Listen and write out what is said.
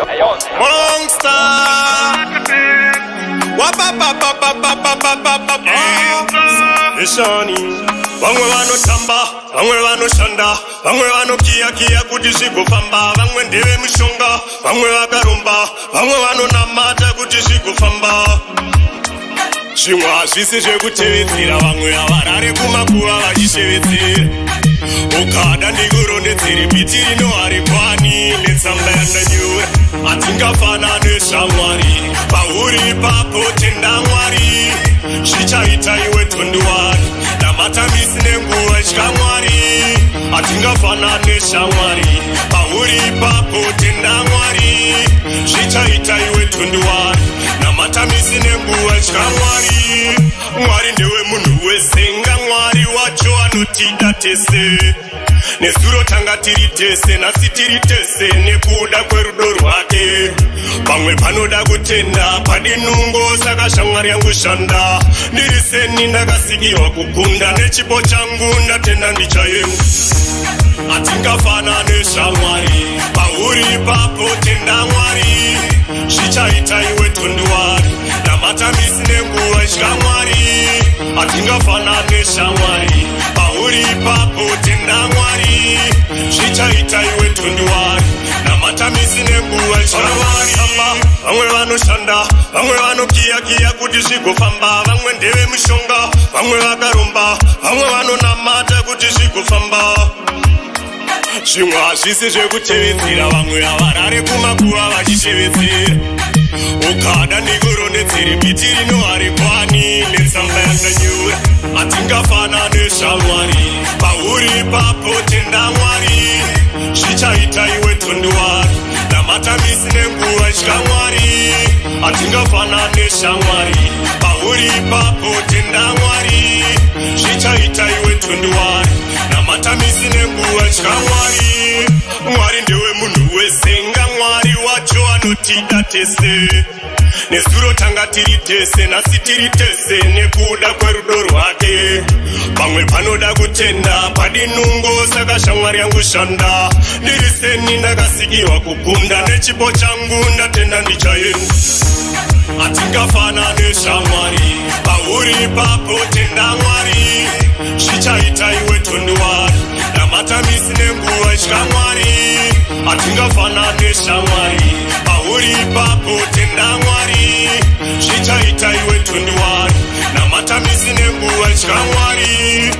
Monster. Ishani. Vamwe vanotamba, vamwe vanoshanda, vamwe vanokiya kuti zvigofamba, vamwe ndeve mishonga, vamwe vakarumba, vamwe vanonamata kuti zvigofamba. Zvimwe hazvisi zvekutevedzera, vamwe havarare kumakuva vachishevedzera. Ukada ndikurondedzere biti rinoharimbwani netsamba yandanyora. Hatingafanane shamwari, pauri ipapo tenda Mwari. Zvichaita iwe tondiwari, namatamisi nenguva tya Mwari. Hatingafanane shamwari, pauri ipapo tenda Mwari. Zvichaita iwe tondiwari, namatamisi nenguva tya Mwari. Mwari ndewe munhu wese, Mwari wacho anotida tese. Nezuro tanga tiri tese, nasi tiri tese nekuda kwerudo rwake. Pamwe panoda kutenda, padinungo saka shamwari yangu shanda. Ndiri seni ndakasikiwa kukunda, nechipo changu ndatenda ndichayengu. Hatingafanane shamwari, pauri ipapo tenda Mwari. Zvichaita iwe tondiwari, namatamisi nenguva tya Mwari. Hatingafanane shamwari, pauri ipapo tenda Mwari. Zvichaita iwe tondiwari, namatamisi nenguva tya Mwari. Vamwe vanoshanda, vamwe vanokiya kuti zvigofamba, vamwe ndeve mishonga, vamwe vakarumba, vamwe vanonamata kuti zvigofamba. Zvimwe hazvisi zvekutevedzera, vamwe havarare kumakuva vachishevedzera. Ukada ndikurondedzere biti rinoharimbwani netsamba yandanyora. Hatingafanane shamwari, pauri ipapo tenda Mwari. Zvichaita iwe tondiwari, namatamisi nenguva tya Mwari. Hatingafanane shamwari, pauri ipapo tenda Mwari. Zvichaita iwe tondiwari, namatamisi nenguva tya Mwari. Mwari ndewe munhu wese, Mwari wacho anotida tese. Nezuro tanga tiri tese, nasi tiri tese nekuda kwerudo rwake. Pamwe panoda kutenda, padinungo saka shamwari yangu shanda. Ndiri seni ndakasikiwa kukunda, nechipo changu ndatenda ndichayengu. Hatingafanane shamwari, pauri ipapo tenda Mwari. Zvichaita iwe tondiwari, namatamisi nenguva tya Mwari. Hatingafanane shamwari, pauri ipapo tenda Mwari. Zvichaita iwe tondiwari, namatamisi nenguva tya Mwari.